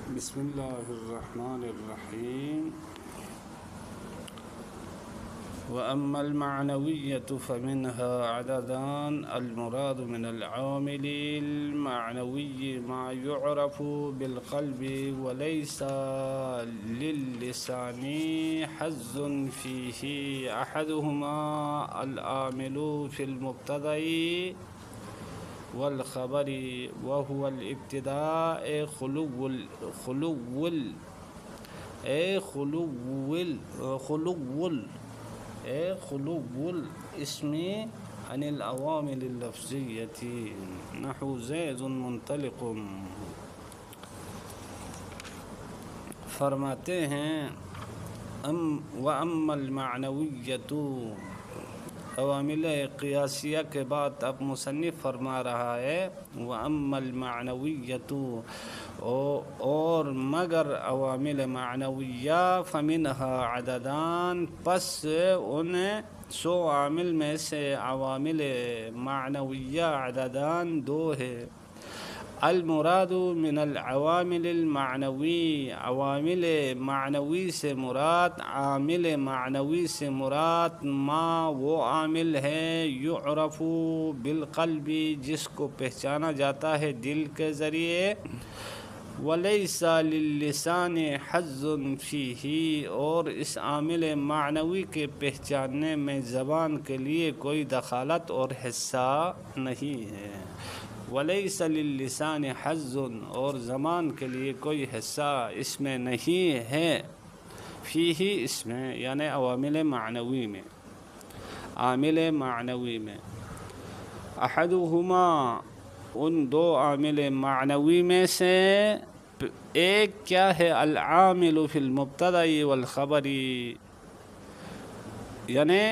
بسم الله الرحمن الرحيم. وأما المعنوية فمنها عددان. المراد من العامل المعنوي ما يعرف بالقلب وليس للسان حظ فيه. أحدهما العامل في المبتدأ والخبر وهو الابتداء خلو الاسم عن العوامل اللفظية نحو زید منطلق. فرماتے ہیں وَأَمَّا الْمَعْنَوِيَّةُ، عوامل قیاسیہ کے بعد اب مصنف فرما رہا ہے وَأَمَّا الْمَعْنَوِيَّةُ، اور مگر عوامل معنویہ فَمِنْهَا عَدَدَان، پس ان 100 عامل میں سے عوامل معنویہ عددان 2 ہے. المراد من العوامل المعنوی، عوامل معنوی سے مراد، عامل معنوی سے مراد ما وہ عامل ہے یعرف بالقلب، جس کو پہچانا جاتا ہے دل کے ذریعے، ولیس للسان حظ فیہ، اور اس عامل معنوی کے پہچاننے میں زبان کے لیے کوئی دخالت اور حصہ نہیں ہے. ولیس للسان حظ، اور زبان کے لیے کوئی حصہ اس میں نہیں ہے. فیہ، اس میں یعنی عوامل معنوی میں، عامل معنوی میں. احدہما، ان 2 عامل معنوی میں سے ایک کیا ہے؟ العامل فی المبتدأ والخبر، یعنی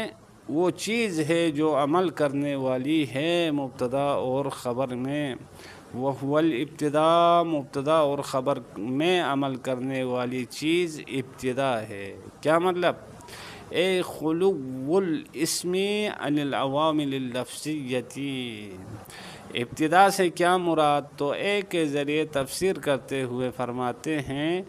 وہ چیز ہے جو عمل کرنے والی ہے مبتدا اور خبر میں. وہو الابتداء، مبتدا اور خبر میں عمل کرنے والی چیز ابتدا ہے. کیا مطلب؟ خلو الاسم عن العوامل اللفظیتی. ابتدا سے کیا مراد؟ تو کے ذریعے تفسیر کرتے ہوئے فرماتے ہیں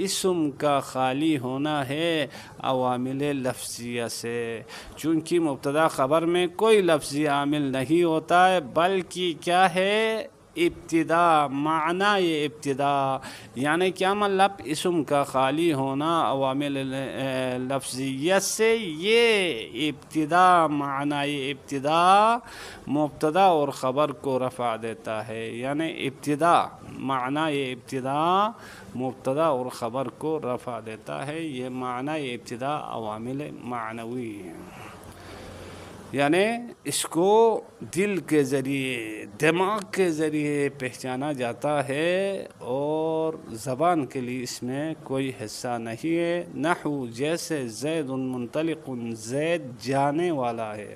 اسم کا خالی ہونا ہے عوامل لفظیہ سے، چونکہ مبتدا خبر میں کوئی لفظی عامل نہیں ہوتا ہے، بلکہ کیا ہے؟ ابتدا. معنی یہ ابتدا یعنی کیا مطلب؟ اسم کا خالی ہونا عوامل لفظیت سے، یہ ابتدا، معنی ابتدا مبتدا اور خبر کو رفع دیتا ہے. یعنی ابتدا، معنی ابتدا مبتدا اور خبر کو رفع دیتا ہے. یہ معنی ابتدا عوامل معنوی ہیں، یعنی اس کو دل کے ذریعے، دماغ کے ذریعے پہچانا جاتا ہے اور زبان کے لیے اس میں کوئی حصہ نہیں ہے. نحو جیسے زید منطلق، زید جانے والا ہے.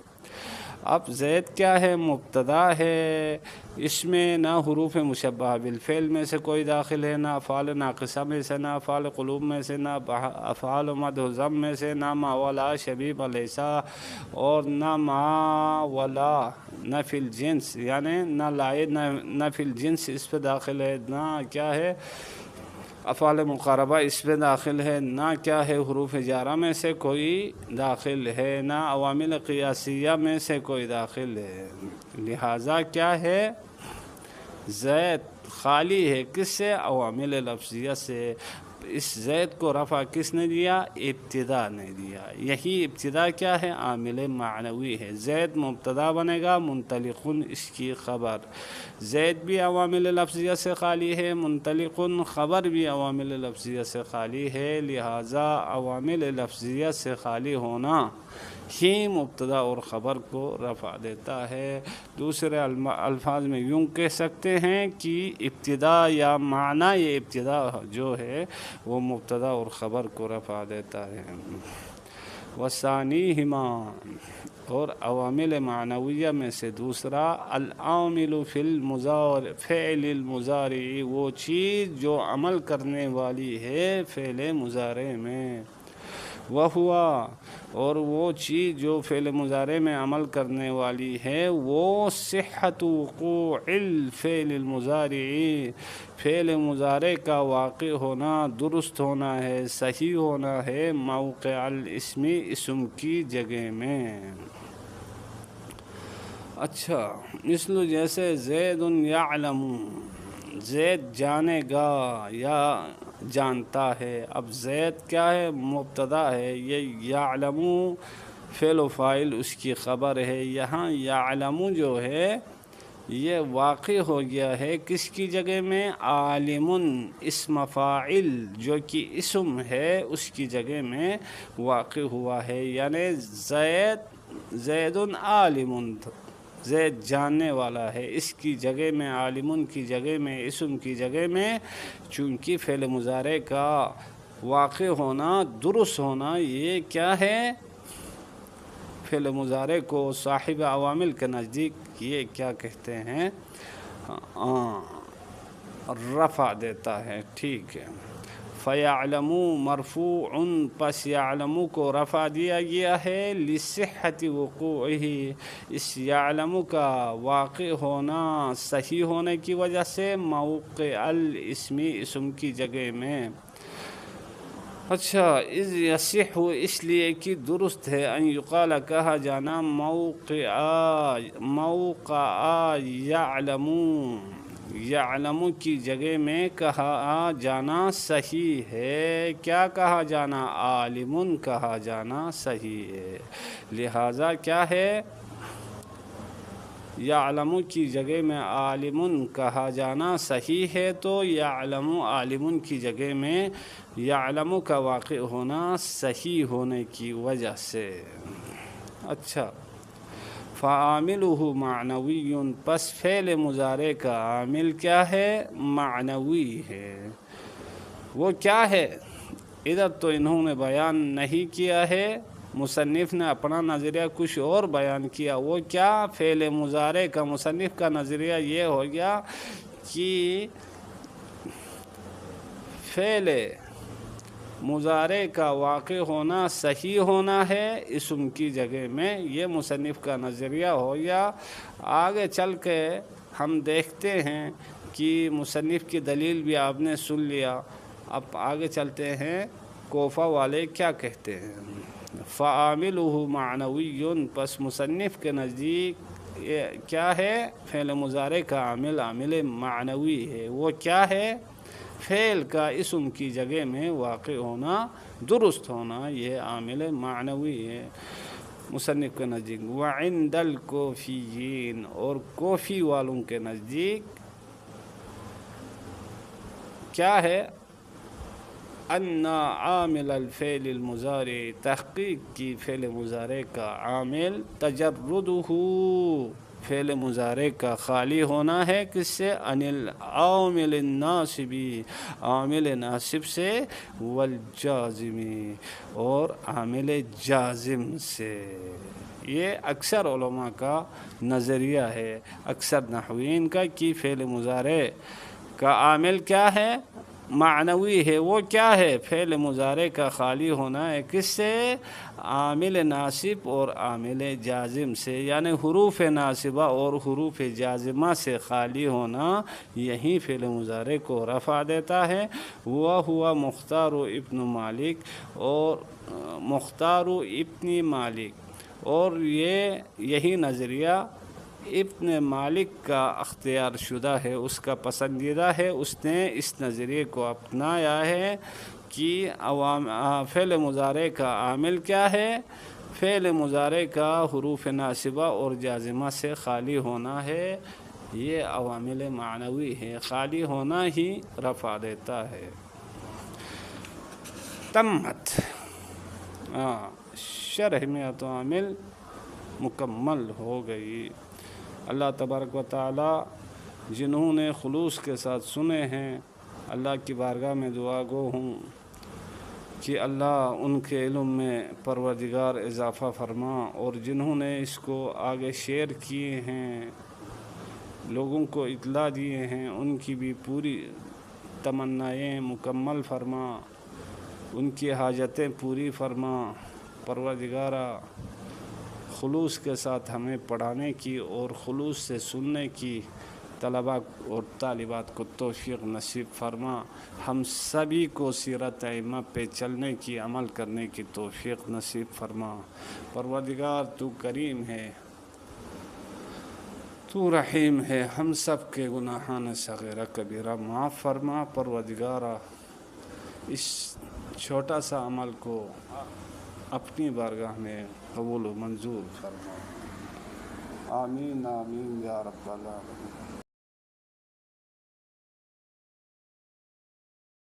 اب زید کیا ہے؟ مبتدا ہے، اس میں نہ حروف مشبہ بالفعل میں سے کوئی داخل ہے، نہ افعال ناقصہ میں سے، نہ افعال قلوب میں سے، نہ افعال مد و ضم میں سے، نہ ما ولا شبیب لیسا، اور نہ ما ولا نفی الجنس، یعنی نہ لائے نفی الجنس اس پہ داخل ہے، نہ کیا ہے افعال مقاربہ اس پہ داخل ہے، نہ کیا ہے حروف جارہ میں سے کوئی داخل ہے، نہ عوامل قیاسیہ میں سے کوئی داخل ہے. لہٰذا کیا ہے؟ زید خالی ہے کس سے؟ عوامل لفظیہ سے. اس زید کو رفع کس نے دیا؟ ابتدا نے دیا. یہی ابتدا کیا ہے؟ عامل معنوی ہے. زید مبتدا بنے گا، منطلقن اس کی خبر. زید بھی عوامل لفظیہ سے خالی ہے، منطلقن خبر بھی عوامل لفظیہ سے خالی ہے. لہٰذا عوامل لفظیہ سے خالی ہونا ہی مبتدا اور خبر کو رفع دیتا ہے. دوسرے الفاظ میں یوں کہہ سکتے ہیں کہ ابتدا یا معنی یہ ابتدا جو ہے وہ مبتدا اور خبر کو رفع دیتا ہے. وثانیہما، اور عوامل معنویہ میں سے دوسرا العامل فی فعل المضارع، وہ چیز جو عمل کرنے والی ہے فعل مضارع میں. وہوا اور وہ چیز جو فعل مضارع میں عمل کرنے والی ہے وہ صحت وقوع الفعل المضارع فعل مضارع کا واقع ہونا، درست ہونا ہے، صحیح ہونا ہے موقع الاسم اسم کی جگہ میں۔ اچھا، مثل جیسے زید یعلم، زید جانے گا یا جانتا ہے۔ اب زید کیا ہے؟ مبتدا ہے، یہ یعلم فعل و فاعل اس کی خبر ہے۔ یہاں یعلم جو ہے یہ واقع ہو گیا ہے کس کی جگہ میں؟ عالم، اسم فاعل جو کہ اسم ہے اس کی جگہ میں واقع ہوا ہے، یعنی زید عالم، زید جاننے والا ہے، اس کی جگہ میں عالم کی جگہ میں اسم کی جگہ میں، چونکہ فعل مضارع کا واقع ہونا، درست ہونا، یہ کیا ہے؟ فعل مضارع کو صاحب عوامل کے نزدیک یہ کیا کہتے ہیں؟ رفع دیتا ہے، ٹھیک ہے۔ فَيَعْلَمُ مرفوع، پس یعلم کو رفع دیا گیا ہے لصحت وقوعہ، اس یعلم کا واقع ہونا، صحیح ہونے کی وجہ سے موقع الاسم اسم کی جگہ میں۔ اچھا، اذ یصح اس لیے کہ درست ہے، ان یقال کہا جانا موقع یعلم کی جگہ میں کہا جانا صحیح ہے۔ کیا کہا جانا؟ عالم کہا جانا صحیح ہے، لہذا کیا ہے؟ یعلم کی جگہ میں عالم کہا جانا صحیح ہے، تو یعلم عالم کی جگہ میں یعلم کا واقع ہونا صحیح ہونے کی وجہ سے۔ اچھا، فعاملہ معنوی، پس فعل مضارع کا عامل کیا ہے؟ معنوی ہے۔ وہ کیا ہے؟ ادھر تو انہوں نے بیان نہیں کیا ہے، مصنف نے اپنا نظریہ کچھ اور بیان کیا۔ وہ کیا؟ فعل مضارع کا مصنف کا نظریہ یہ ہو گیا کہ فعل مضارع کا واقع ہونا صحیح ہونا ہے اسم کی جگہ میں، یہ مصنف کا نظریہ ہو گیا۔ آگے چل کے ہم دیکھتے ہیں کہ مصنف کی دلیل بھی آپ نے سن لیا، اب آگے چلتے ہیں کوفہ والے کیا کہتے ہیں۔ فعاملہ معنوی، پس مصنف کے نزدیک کیا ہے؟ فعل مضارع کا عامل معنوی ہے۔ وہ کیا ہے؟ فعل کا اسم کی جگہ میں واقع ہونا، درست ہونا، یہ عامل معنوی ہے مصنف کے نزدیک۔ وعند الکوفیین، اور کوفی والوں کے نزدیک کیا ہے؟ ان عامل الفعل المضارع، تحقیق کی فعل مضارع کا عامل تجردہ، فعل مضارع کا خالی ہونا ہے، کس سے؟ عن العامل الناصبی، عامل ناصب سے، والجازم، اور عامل جازم سے۔ یہ اکثر علماء کا نظریہ ہے، اکثر نحوین کا، کہ فعل مضارع کا عامل کیا ہے؟ معنوی ہے۔ وہ کیا ہے؟ فعل مضارع کا خالی ہونا ہے، کس سے؟ عامل ناصب اور عامل جازم سے، یعنی حروف ناصبہ اور حروف جازمہ سے خالی ہونا، یہی فعل مضارع کو رفع دیتا ہے۔ وہو مختار ابن مالک، اور مختار ابن مالک، اور یہی نظریہ ابن مالک کا اختیار شدہ ہے، اس کا پسندیدہ ہے، اس نے اس نظریے کو اپنایا ہے کہ فعل مضارع کا عامل کیا ہے؟ فعل مضارع کا حروف ناصبہ اور جازمہ سے خالی ہونا ہے، یہ عوامل معنوی ہے، خالی ہونا ہی رفع دیتا ہے۔ تمت، شرح میں تو عامل مکمل ہو گئی۔ اللہ تبارک و تعالی جنہوں نے خلوص کے ساتھ سنے ہیں، اللہ کی بارگاہ میں دعا گو ہوں کہ اللہ ان کے علم میں پروردگار اضافہ فرما، اور جنہوں نے اس کو آگے شیئر کیے ہیں، لوگوں کو اطلاع دیے ہیں، ان کی بھی پوری تمنائیں مکمل فرما، ان کی حاجتیں پوری فرما پروردگارا، خلوص کے ساتھ ہمیں پڑھانے کی اور خلوص سے سننے کی طلباء اور طالبات کو توفیق نصیب فرما، ہم سبھی کو سیرت ائمہ پہ چلنے کی، عمل کرنے کی توفیق نصیب فرما۔ پروردگار تو کریم ہے، تو رحیم ہے، ہم سب کے گناہان صغیرہ کبیرہ معاف فرما۔ پروردگارا، اس چھوٹا سا عمل کو اپنی بارگاہ میں قبول و منظور فرما، آمین آمین یا رب العالمین۔